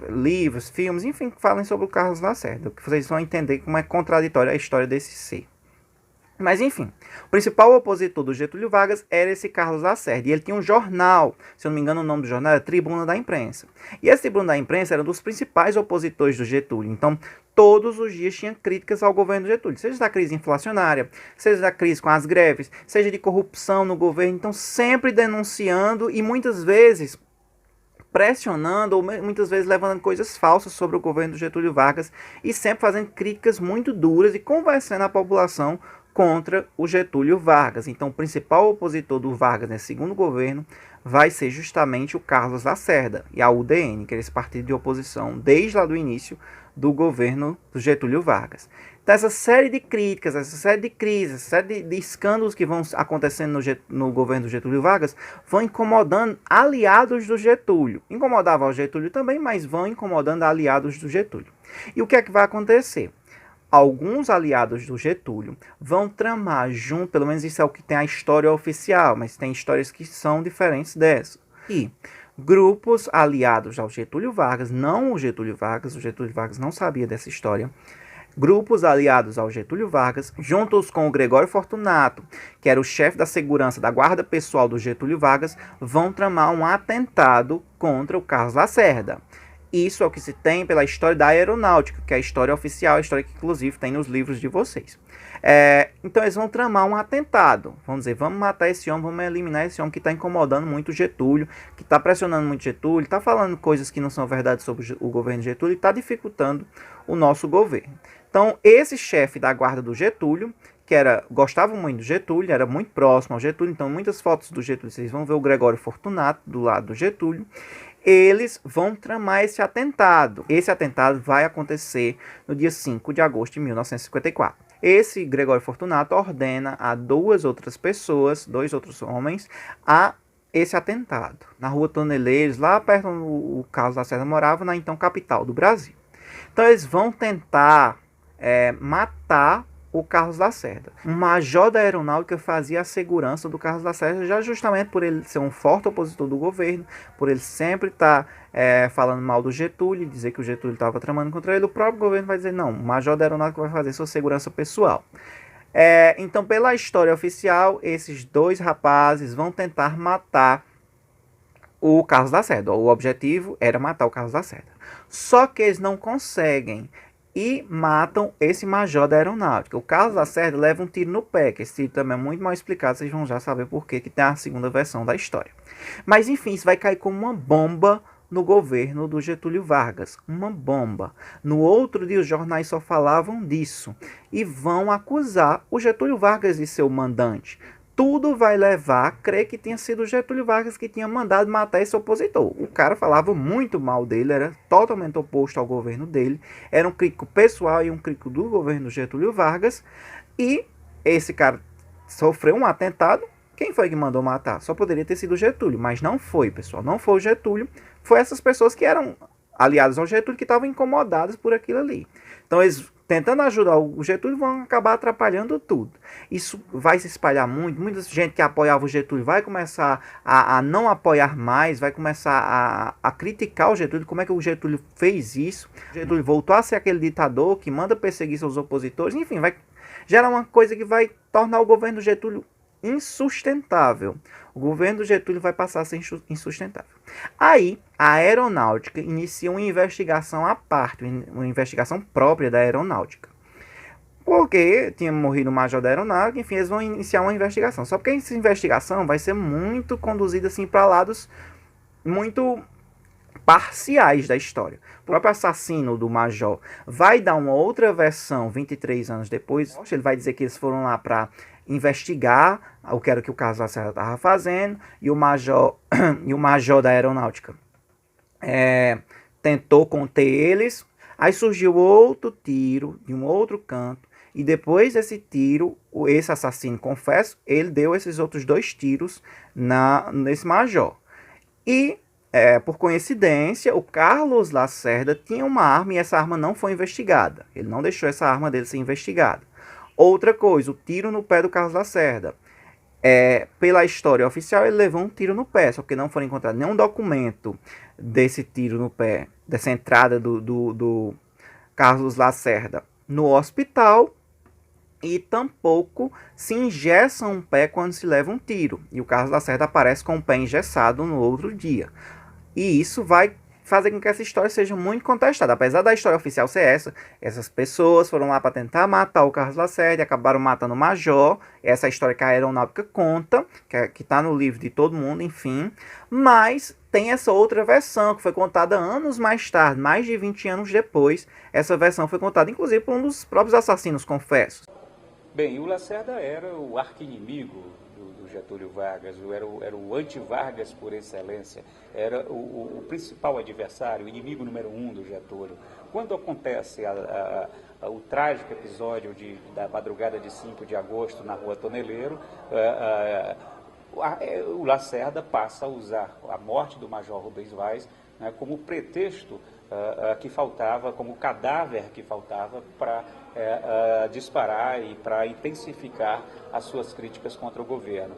livros, filmes, enfim, que falem sobre o Carlos Lacerda, que vocês vão entender como é contraditória a história desse ser. Mas enfim, o principal opositor do Getúlio Vargas era esse Carlos Lacerda. E ele tinha um jornal, se eu não me engano o nome do jornal era Tribuna da Imprensa. E esse Tribuna da Imprensa era um dos principais opositores do Getúlio. Então, todos os dias tinha críticas ao governo do Getúlio. Seja da crise inflacionária, seja da crise com as greves, seja de corrupção no governo. Então, sempre denunciando e muitas vezes pressionando ou muitas vezes levando coisas falsas sobre o governo do Getúlio Vargas e sempre fazendo críticas muito duras e convencendo a população contra o Getúlio Vargas. Então, o principal opositor do Vargas nesse segundo governo vai ser justamente o Carlos Lacerda e a UDN, que é esse partido de oposição desde lá do início do governo do Getúlio Vargas. Então, essa série de críticas, essa série de crises, essa série de escândalos que vão acontecendo no governo do Getúlio Vargas vão incomodando aliados do Getúlio. Incomodava o Getúlio também, mas vão incomodando aliados do Getúlio. E o que é que vai acontecer? Alguns aliados do Getúlio vão tramar junto, pelo menos isso é o que tem a história oficial, mas tem histórias que são diferentes dessa. E grupos aliados ao Getúlio Vargas, não o Getúlio Vargas não sabia dessa história. Grupos aliados ao Getúlio Vargas, juntos com o Gregório Fortunato, que era o chefe da segurança da guarda pessoal do Getúlio Vargas, vão tramar um atentado contra o Carlos Lacerda. Isso é o que se tem pela história da aeronáutica, que é a história oficial, a história que inclusive tem nos livros de vocês. Então eles vão tramar um atentado, vão dizer, vamos matar esse homem, vamos eliminar esse homem que está incomodando muito o Getúlio, que está pressionando muito o Getúlio, está falando coisas que não são verdade sobre o governo Getúlio e está dificultando o nosso governo. Então esse chefe da guarda do Getúlio, que gostava muito do Getúlio, era muito próximo ao Getúlio, então muitas fotos do Getúlio, vocês vão ver o Gregório Fortunato do lado do Getúlio, eles vão tramar esse atentado. Esse atentado vai acontecer no dia 5 de agosto de 1954. Esse Gregório Fortunato ordena a dois outros homens, a esse atentado. Na rua Toneleiros, lá perto onde o Carlos Lacerda morava, na então capital do Brasil. Então eles vão tentar matar o Carlos Lacerda. Um major da aeronáutica fazia a segurança do Carlos Lacerda, já justamente por ele ser um forte opositor do governo, por ele sempre estar falando mal do Getúlio, dizer que o Getúlio estava tramando contra ele. O próprio governo vai dizer, não, o major da aeronáutica vai fazer sua segurança pessoal. Então, pela história oficial, esses dois rapazes vão tentar matar o Carlos Lacerda. O objetivo era matar o Carlos Lacerda. Só que eles não conseguem e matam esse major da aeronáutica. O Carlos Lacerda leva um tiro no pé, que esse tiro também é muito mal explicado, vocês vão já saber por que tem a segunda versão da história. Mas enfim, isso vai cair como uma bomba no governo do Getúlio Vargas. Uma bomba. No outro dia os jornais só falavam disso e vão acusar o Getúlio Vargas de ser o mandante. Tudo vai levar a crer que tinha sido o Getúlio Vargas que tinha mandado matar esse opositor. O cara falava muito mal dele, era totalmente oposto ao governo dele, era um crítico pessoal e um crítico do governo do Getúlio Vargas, e esse cara sofreu um atentado. Quem foi que mandou matar? Só poderia ter sido o Getúlio, mas não foi, pessoal, não foi o Getúlio, foi essas pessoas que eram aliadas ao Getúlio que estavam incomodadas por aquilo ali. Então eles, tentando ajudar o Getúlio, vão acabar atrapalhando tudo. Isso vai se espalhar muito. Muita gente que apoiava o Getúlio vai começar a não apoiar mais, vai começar a criticar o Getúlio. Como é que o Getúlio fez isso? O Getúlio voltou a ser aquele ditador que manda perseguir seus opositores. Enfim, vai gerar uma coisa que vai tornar o governo do Getúlio insustentável. O governo do Getúlio vai passar a ser insustentável. Aí, a aeronáutica inicia uma investigação à parte, uma investigação própria da aeronáutica. Porque tinha morrido o major da aeronáutica, enfim, eles vão iniciar uma investigação. Só que essa investigação vai ser muito conduzida assim, para lados muito parciais da história. O próprio assassino do major vai dar uma outra versão 23 anos depois. Ele vai dizer que eles foram lá para investigar o que era que o Carlos Lacerda estava fazendo, e o major da aeronáutica tentou conter eles. Aí surgiu outro tiro de um outro canto, e depois desse tiro, esse assassino, confesso, ele deu esses outros 2 tiros nesse major. E por coincidência, o Carlos Lacerda tinha uma arma e essa arma não foi investigada. Ele não deixou essa arma dele ser investigada. Outra coisa, o tiro no pé do Carlos Lacerda. Pela história oficial, ele levou um tiro no pé, só que não foi encontrado nenhum documento desse tiro no pé, dessa entrada do Carlos Lacerda no hospital, e tampouco se engessa um pé quando se leva um tiro. E o Carlos Lacerda aparece com o pé engessado no outro dia. E isso vai fazer com que essa história seja muito contestada. Apesar da história oficial ser essa, essas pessoas foram lá para tentar matar o Carlos Lacerda e acabaram matando o major. Essa é a história que a aeronáutica conta, que está no livro de todo mundo, enfim. Mas tem essa outra versão que foi contada anos mais tarde, mais de 20 anos depois. Essa versão foi contada, inclusive, por um dos próprios assassinos confessos. Bem, o Lacerda era o arqui-inimigo do Getúlio Vargas, era o anti-Vargas por excelência, era o principal adversário, o inimigo número 1 do Getúlio. Quando acontece o trágico episódio da madrugada de 5 de agosto na Rua Toneleiro, o Lacerda passa a usar a morte do Major Rubens Vaz, né, como pretexto que faltava, como cadáver que faltava para disparar e para intensificar as suas críticas contra o governo.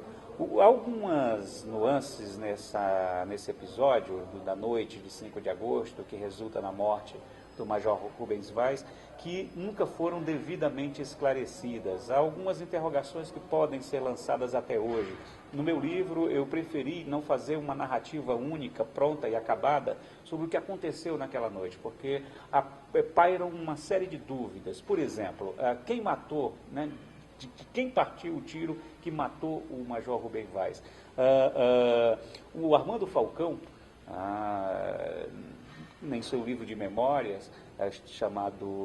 Algumas nuances nesse episódio da noite de 5 de agosto, que resulta na morte do Major Rubens Vaz, que nunca foram devidamente esclarecidas. Há algumas interrogações que podem ser lançadas até hoje. No meu livro, eu preferi não fazer uma narrativa única, pronta e acabada sobre o que aconteceu naquela noite, porque pairam uma série de dúvidas. Por exemplo, quem matou, né, de quem partiu o tiro que matou o Major Rubens Vaz? O Armando Falcão, em seu livro de memórias,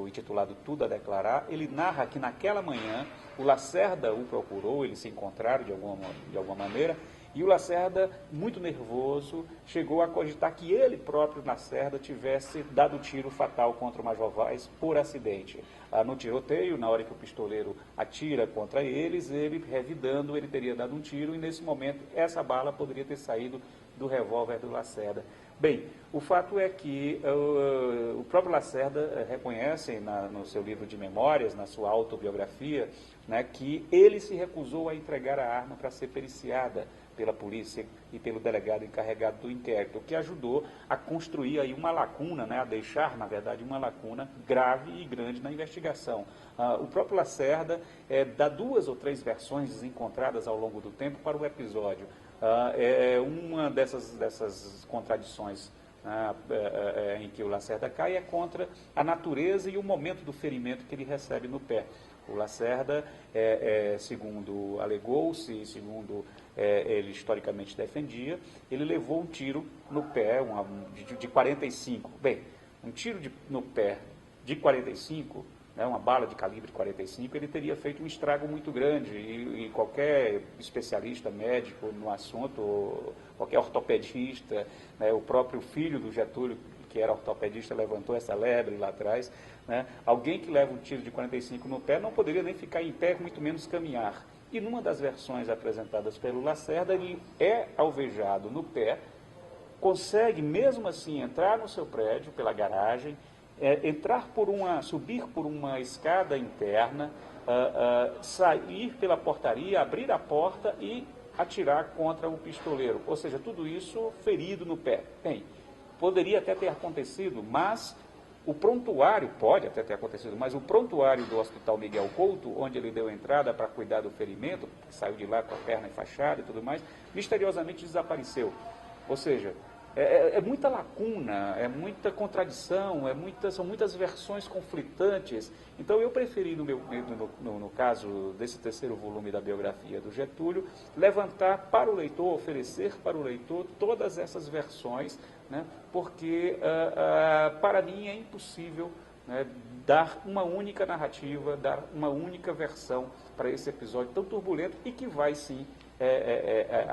intitulado Tudo a Declarar, ele narra que naquela manhã o Lacerda o procurou, eles se encontraram de alguma maneira, e o Lacerda, muito nervoso, chegou a cogitar que ele próprio, Lacerda, tivesse dado tiro fatal contra o Major Vaz por acidente. No tiroteio, na hora que o pistoleiro atira contra eles, ele, revidando, ele teria dado um tiro, e nesse momento essa bala poderia ter saído do revólver do Lacerda. Bem, o fato é que o próprio Lacerda reconhece no seu livro de memórias, na sua autobiografia, né, que ele se recusou a entregar a arma para ser periciada pela polícia e pelo delegado encarregado do inquérito, o que ajudou a construir aí uma lacuna, né, a deixar, na verdade, uma lacuna grave e grande na investigação. O próprio Lacerda dá 2 ou 3 versões encontradas ao longo do tempo para o episódio. Uma dessas contradições em que o Lacerda cai é contra a natureza e o momento do ferimento que ele recebe no pé. O Lacerda, segundo alegou-se, segundo ele historicamente defendia, ele levou um tiro no pé de 45. Bem, um tiro no pé de 45, né, uma bala de calibre 45, ele teria feito um estrago muito grande e qualquer especialista médico no assunto, qualquer ortopedista, né, o próprio filho do Getúlio, que era ortopedista, levantou essa lebre lá atrás, né, alguém que leva um tiro de 45 no pé não poderia nem ficar em pé, muito menos caminhar. E numa das versões apresentadas pelo Lacerda, ele é alvejado no pé, consegue mesmo assim entrar no seu prédio pela garagem, subir por uma escada interna, sair pela portaria, abrir a porta e atirar contra o pistoleiro. Ou seja, tudo isso ferido no pé. Bem, poderia até ter acontecido, mas o prontuário, pode até ter acontecido, mas o prontuário do Hospital Miguel Couto, onde ele deu entrada para cuidar do ferimento, saiu de lá com a perna enfaixada e tudo mais, misteriosamente desapareceu. Ou seja, é muita lacuna, é muita contradição, são muitas versões conflitantes. Então eu preferi, no caso desse terceiro volume da biografia do Getúlio, levantar para o leitor, oferecer para o leitor todas essas versões, né, porque para mim é impossível, né, dar uma única narrativa, dar uma única versão para esse episódio tão turbulento e que vai sim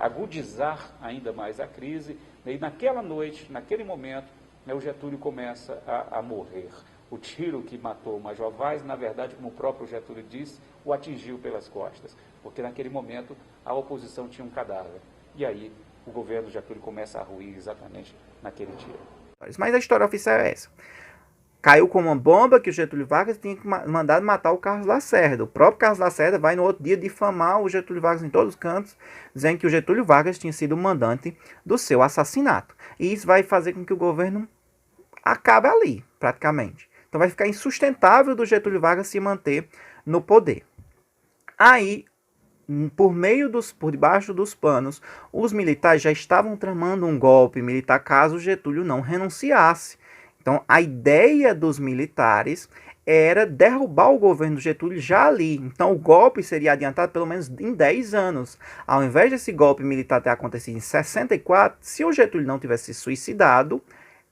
agudizar ainda mais a crise. E naquela noite, naquele momento, né, o Getúlio começa a morrer. O tiro que matou o Major Vaz, na verdade, como o próprio Getúlio disse, o atingiu pelas costas, porque naquele momento a oposição tinha um cadáver. E aí o governo Getúlio começa a ruir exatamente naquele tiro. Mas a história oficial é essa. Caiu com uma bomba que o Getúlio Vargas tinha mandado matar o Carlos Lacerda. O próprio Carlos Lacerda vai no outro dia difamar o Getúlio Vargas em todos os cantos, dizendo que o Getúlio Vargas tinha sido o mandante do seu assassinato. E isso vai fazer com que o governo acabe ali, praticamente. Então vai ficar insustentável do Getúlio Vargas se manter no poder. Aí, por debaixo dos panos, os militares já estavam tramando um golpe militar caso o Getúlio não renunciasse. Então, a ideia dos militares era derrubar o governo do Getúlio já ali. Então, o golpe seria adiantado pelo menos em 10 anos. Ao invés desse golpe militar ter acontecido em 64, se o Getúlio não tivesse se suicidado,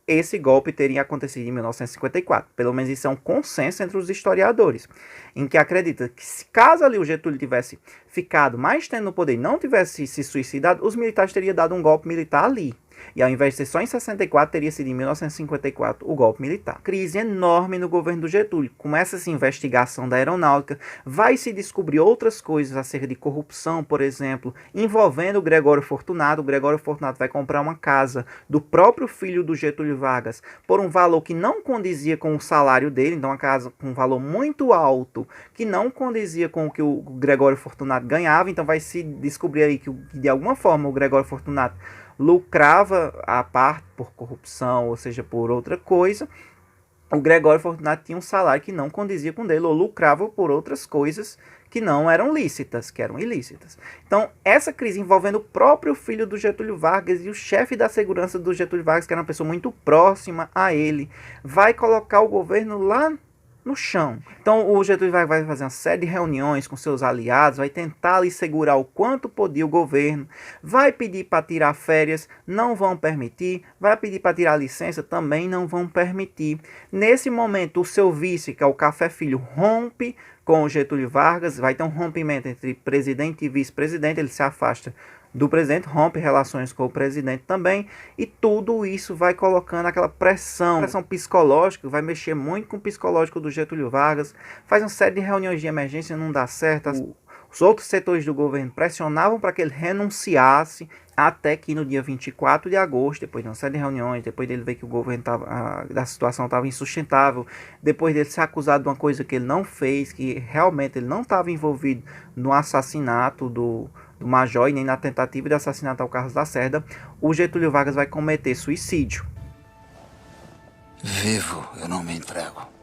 esse golpe teria acontecido em 1954. Pelo menos isso é um consenso entre os historiadores, em que acredita que se caso ali o Getúlio tivesse ficado mais tempo no poder e não tivesse se suicidado, os militares teriam dado um golpe militar ali. E ao invés de ser só em 64, teria sido em 1954 o golpe militar. Crise enorme no governo do Getúlio. Começa essa investigação da aeronáutica, vai se descobrir outras coisas acerca de corrupção, por exemplo, envolvendo o Gregório Fortunato. O Gregório Fortunato vai comprar uma casa do próprio filho do Getúlio Vargas por um valor que não condizia com o salário dele, então uma casa com um valor muito alto, que não condizia com o que o Gregório Fortunato ganhava. Então vai se descobrir aí que de alguma forma o Gregório Fortunato lucrava a parte por corrupção, ou seja, por outra coisa. O Gregório Fortunato tinha um salário que não condizia com o dele, ou lucrava por outras coisas que não eram lícitas, que eram ilícitas. Então, essa crise envolvendo o próprio filho do Getúlio Vargas e o chefe da segurança do Getúlio Vargas, que era uma pessoa muito próxima a ele, vai colocar o governo lá no chão. Então o Getúlio Vargas vai fazer uma série de reuniões com seus aliados, vai tentar ali segurar o quanto podia o governo, vai pedir para tirar férias, não vão permitir, vai pedir para tirar licença, também não vão permitir. Nesse momento o seu vice, que é o Café Filho, rompe com o Getúlio Vargas, vai ter um rompimento entre presidente e vice-presidente, ele se afasta do presidente, rompe relações com o presidente também, e tudo isso vai colocando aquela pressão psicológica, vai mexer muito com o psicológico do Getúlio Vargas, faz uma série de reuniões de emergência, não dá certo, os outros setores do governo pressionavam para que ele renunciasse, até que no dia 24 de agosto, depois de uma série de reuniões, depois dele ver que o governo a situação estava insustentável, depois dele ser acusado de uma coisa que ele não fez, que realmente ele não estava envolvido no assassinato do Major e nem na tentativa de assassinato ao Carlos Lacerda, o Getúlio Vargas vai cometer suicídio. Vivo, eu não me entrego.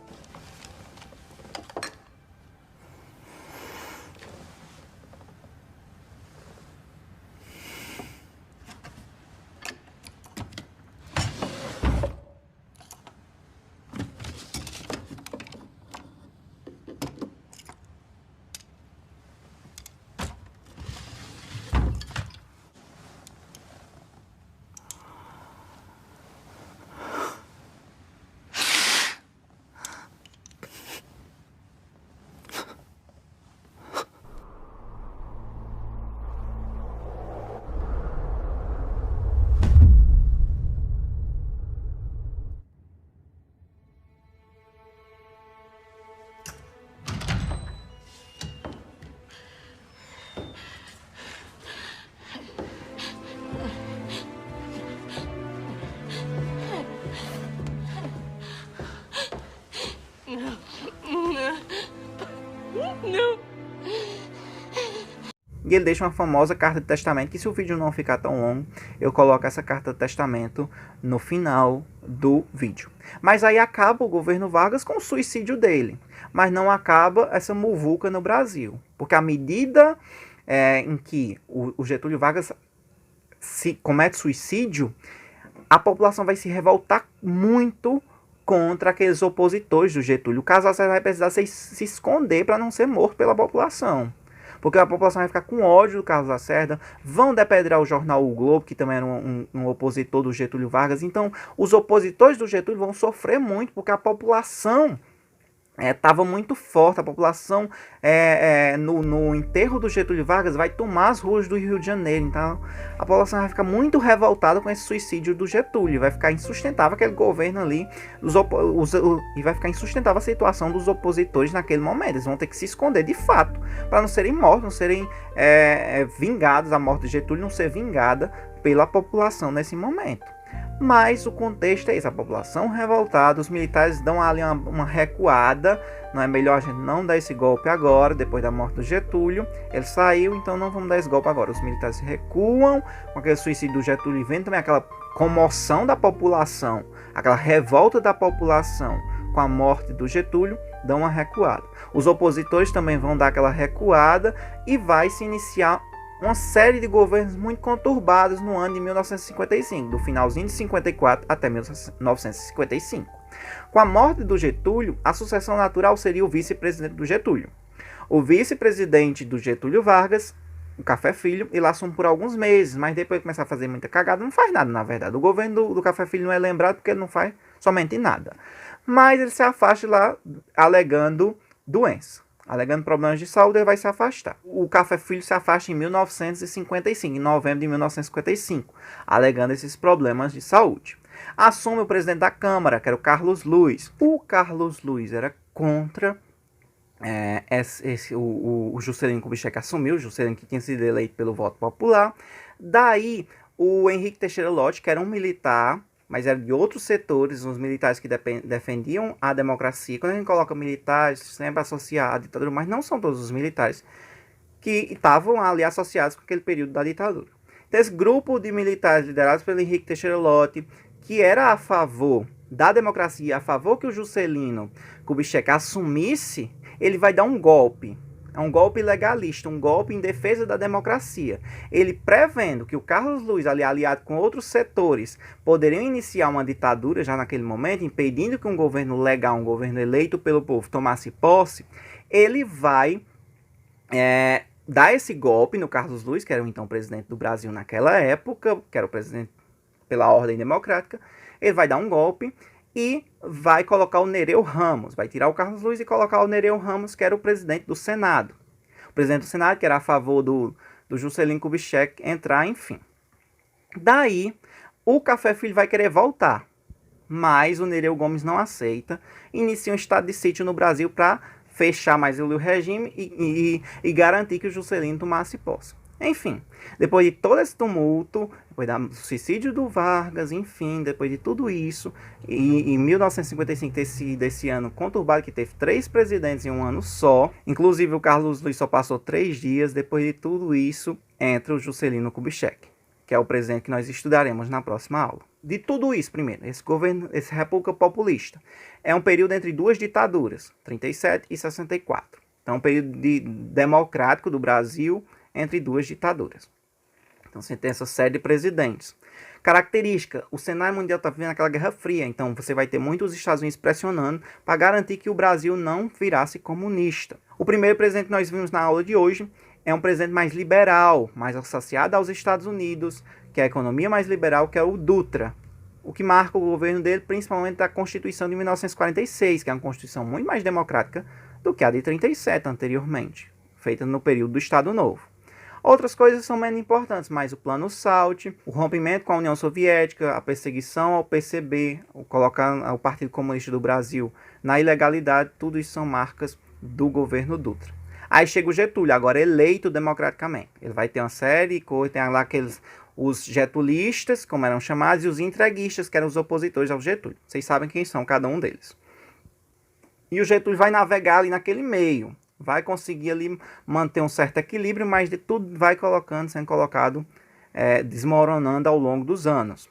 E ele deixa uma famosa carta de testamento, que se o vídeo não ficar tão longo, eu coloco essa carta de testamento no final do vídeo. Mas aí acaba o governo Vargas com o suicídio dele. Mas não acaba essa muvuca no Brasil. Porque à medida em que o Getúlio Vargas se comete suicídio, a população vai se revoltar muito contra aqueles opositores do Getúlio. O Carlos Lacerda vai precisar se esconder para não ser morto pela população. Porque a população vai ficar com ódio do Carlos Lacerda, vão depedrar o jornal O Globo, que também era um opositor do Getúlio Vargas. Então, os opositores do Getúlio vão sofrer muito, porque a população estava muito forte. A população no enterro do Getúlio Vargas vai tomar as ruas do Rio de Janeiro. Então a população vai ficar muito revoltada com esse suicídio do Getúlio. Vai ficar insustentável aquele governo ali, e vai ficar insustentável a situação dos opositores naquele momento. Eles vão ter que se esconder de fato, para não serem mortos, não serem vingados. A morte de Getúlio não ser vingada pela população nesse momento. Mas o contexto é isso, a população revoltada, os militares dão ali uma recuada, não é melhor a gente não dar esse golpe agora, depois da morte do Getúlio, ele saiu, então não vamos dar esse golpe agora. Os militares recuam, com aquele suicídio do Getúlio, e vem também aquela comoção da população, aquela revolta da população com a morte do Getúlio, dão uma recuada. Os opositores também vão dar aquela recuada e vai se iniciar uma série de governos muito conturbados no ano de 1955, do finalzinho de 54 até 1955. Com a morte do Getúlio, a sucessão natural seria o vice-presidente do Getúlio. O vice-presidente do Getúlio Vargas o Café Filho, ele assume por alguns meses, mas depois de começar a fazer muita cagada, não faz nada, na verdade. O governo do Café Filho não é lembrado porque ele não faz somente nada. Mas ele se afasta lá alegando doença. Alegando problemas de saúde, ele vai se afastar. O Café Filho se afasta em 1955, em novembro de 1955, alegando esses problemas de saúde. Assume o presidente da Câmara, que era o Carlos Luiz. O Carlos Luiz era contra o Juscelino Kubitschek assumiu, o Juscelino que tinha sido eleito pelo voto popular. Daí, o Henrique Teixeira Lott, que era um militar, mas era de outros setores, os militares que defendiam a democracia. Quando a gente coloca militares, sempre associado à ditadura, mas não são todos os militares que estavam ali associados com aquele período da ditadura. Então, esse grupo de militares liderados pelo Henrique Teixeira Lott, que era a favor da democracia, a favor que o Juscelino Kubitschek assumisse, ele vai dar um golpe. É um golpe legalista, um golpe em defesa da democracia. Ele prevendo que o Carlos Luiz, ali aliado com outros setores, poderiam iniciar uma ditadura já naquele momento, impedindo que um governo legal, um governo eleito pelo povo, tomasse posse, ele vai dar esse golpe no Carlos Luiz, que era o então presidente do Brasil naquela época, que era o presidente pela ordem democrática. Ele vai dar um golpe e vai colocar o Nereu Ramos, vai tirar o Carlos Luiz e colocar o Nereu Ramos, que era o presidente do Senado. O presidente do Senado, que era a favor do Juscelino Kubitschek entrar, enfim. Daí, o Café Filho vai querer voltar, mas o Nereu Gomes não aceita, inicia um estado de sítio no Brasil para fechar mais o regime e garantir que o Juscelino tomasse posse. Enfim, depois de todo esse tumulto, depois do suicídio do Vargas, enfim, depois de tudo isso, e em 1955 ter sido esse ano conturbado, que teve 3 presidentes em um ano só, inclusive o Carlos Luiz só passou 3 dias, depois de tudo isso, entra o Juscelino Kubitschek, que é o presidente que nós estudaremos na próxima aula. De tudo isso, primeiro, esse República Populista é um período entre 2 ditaduras, 37 e 64. Então, um período democrático do Brasil entre 2 ditaduras. Então você tem essa série de presidentes. Característica, o cenário mundial está vivendo aquela Guerra Fria, então você vai ter muitos Estados Unidos pressionando para garantir que o Brasil não virasse comunista. O primeiro presidente que nós vimos na aula de hoje é um presidente mais liberal, mais associado aos Estados Unidos, que é a economia mais liberal, que é o Dutra. O que marca o governo dele, principalmente a Constituição de 1946, que é uma Constituição muito mais democrática do que a de 37 anteriormente, feita no período do Estado Novo. Outras coisas são menos importantes, mas o Plano SALT, o rompimento com a União Soviética, a perseguição ao PCB, o colocar o Partido Comunista do Brasil na ilegalidade, tudo isso são marcas do governo Dutra. Aí chega o Getúlio, agora eleito democraticamente. Ele vai ter uma série de coisas, tem lá os getulistas, como eram chamados, e os entreguistas, que eram os opositores ao Getúlio. Vocês sabem quem são cada um deles. E o Getúlio vai navegar ali naquele meio. Vai conseguir ali manter um certo equilíbrio, mas de tudo vai sendo colocado, desmoronando ao longo dos anos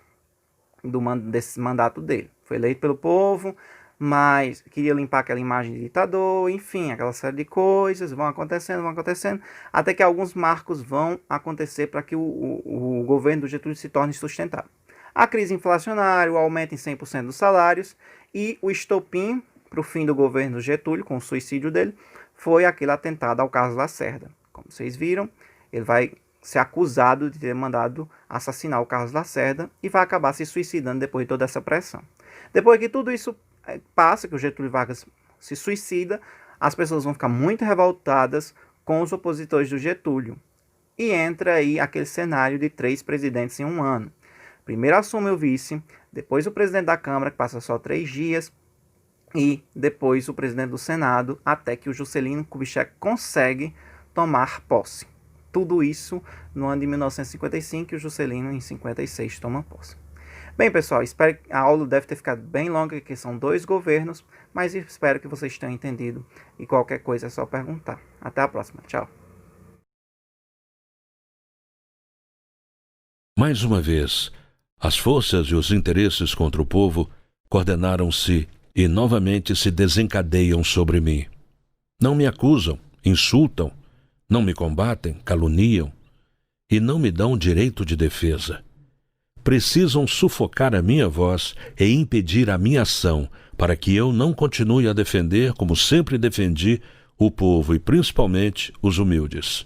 desse mandato dele. Foi eleito pelo povo, mas queria limpar aquela imagem de ditador, enfim, aquela série de coisas vão acontecendo, até que alguns marcos vão acontecer para que o governo do Getúlio se torne sustentável. A crise inflacionária, o aumento em 100% dos salários e o estopim para o fim do governo do Getúlio, com o suicídio dele, foi aquele atentado ao Carlos Lacerda. Como vocês viram, ele vai ser acusado de ter mandado assassinar o Carlos Lacerda e vai acabar se suicidando depois de toda essa pressão. Depois que tudo isso passa, que o Getúlio Vargas se suicida, as pessoas vão ficar muito revoltadas com os opositores do Getúlio. E entra aí aquele cenário de 3 presidentes em um ano. Primeiro assume o vice, depois o presidente da Câmara, que passa só 3 dias, e depois o presidente do Senado, até que o Juscelino Kubitschek consegue tomar posse. Tudo isso no ano de 1955 e o Juscelino em 56 toma posse. Bem, pessoal, espero que a aula deve ter ficado bem longa, que são 2 governos, mas espero que vocês tenham entendido e qualquer coisa é só perguntar. Até a próxima. Tchau. Mais uma vez, as forças e os interesses contra o povo coordenaram-se e novamente se desencadeiam sobre mim. Não me acusam, insultam, não me combatem, caluniam e não me dão direito de defesa. Precisam sufocar a minha voz e impedir a minha ação para que eu não continue a defender, como sempre defendi, o povo e principalmente os humildes.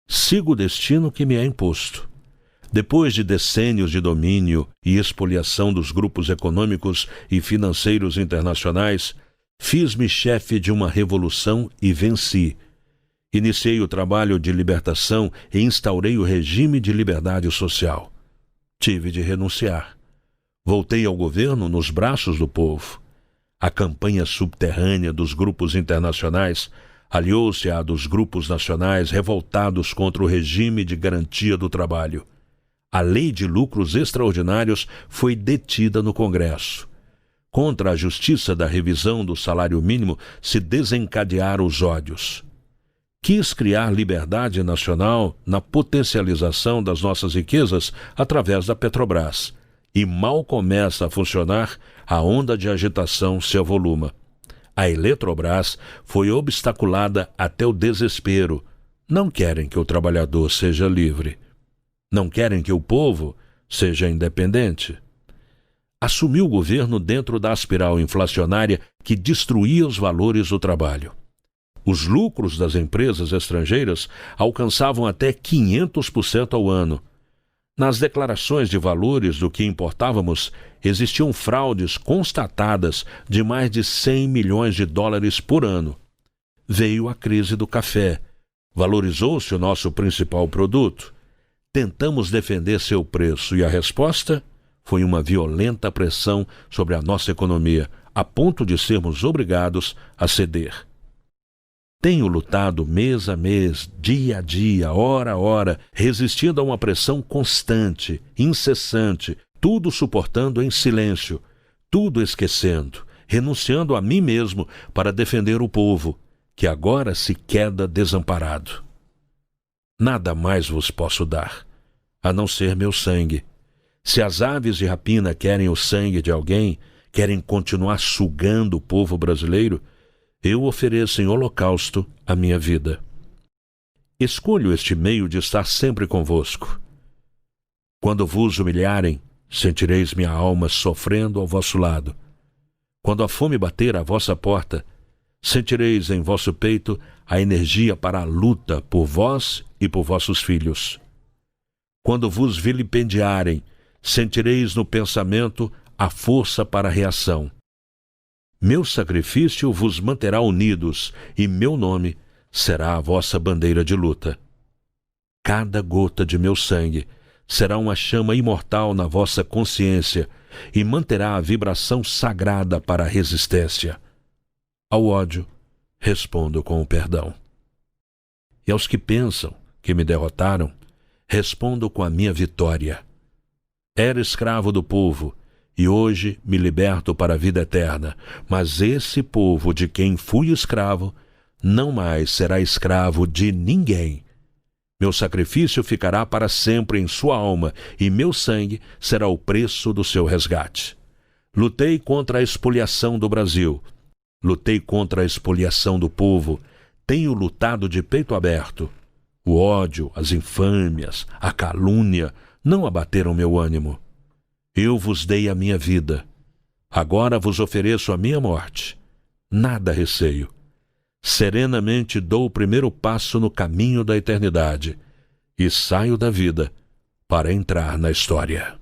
Sigo o destino que me é imposto. Depois de decênios de domínio e expoliação dos grupos econômicos e financeiros internacionais, fiz-me chefe de uma revolução e venci. Iniciei o trabalho de libertação e instaurei o regime de liberdade social. Tive de renunciar. Voltei ao governo nos braços do povo. A campanha subterrânea dos grupos internacionais aliou-se à dos grupos nacionais revoltados contra o regime de garantia do trabalho. A lei de lucros extraordinários foi detida no Congresso. Contra a justiça da revisão do salário mínimo se desencadearam os ódios. Quis criar liberdade nacional na potencialização das nossas riquezas através da Petrobras. E mal começa a funcionar, a onda de agitação se avoluma. A Eletrobras foi obstaculada até o desespero. Não querem que o trabalhador seja livre. Não querem que o povo seja independente. Assumi o governo dentro da espiral inflacionária que destruía os valores do trabalho. Os lucros das empresas estrangeiras alcançavam até 500% ao ano. Nas declarações de valores do que importávamos, existiam fraudes constatadas de mais de 100 milhões de dólares por ano. Veio a crise do café. Valorizou-se o nosso principal produto. Tentamos defender seu preço e a resposta foi uma violenta pressão sobre a nossa economia, a ponto de sermos obrigados a ceder. Tenho lutado mês a mês, dia a dia, hora a hora, resistindo a uma pressão constante, incessante, tudo suportando em silêncio, tudo esquecendo, renunciando a mim mesmo para defender o povo, que agora se queda desamparado. Nada mais vos posso dar, a não ser meu sangue. Se as aves de rapina querem o sangue de alguém, querem continuar sugando o povo brasileiro, eu ofereço em holocausto a minha vida. Escolho este meio de estar sempre convosco. Quando vos humilharem, sentireis minha alma sofrendo ao vosso lado. Quando a fome bater à vossa porta, sentireis em vosso peito a energia para a luta por vós e por vossos filhos. Quando vos vilipendiarem, sentireis no pensamento a força para a reação. Meu sacrifício vos manterá unidos, e meu nome será a vossa bandeira de luta. Cada gota de meu sangue será uma chama imortal na vossa consciência e manterá a vibração sagrada para a resistência. Ao ódio, respondo com o perdão. E aos que pensam que me derrotaram, respondo com a minha vitória. Era escravo do povo, e hoje me liberto para a vida eterna, mas esse povo de quem fui escravo não mais será escravo de ninguém. Meu sacrifício ficará para sempre em sua alma, e meu sangue será o preço do seu resgate. Lutei contra a expoliação do Brasil. Lutei contra a expoliação do povo. Tenho lutado de peito aberto. O ódio, as infâmias, a calúnia não abateram meu ânimo. Eu vos dei a minha vida. Agora vos ofereço a minha morte. Nada receio. Serenamente dou o primeiro passo no caminho da eternidade e saio da vida para entrar na história.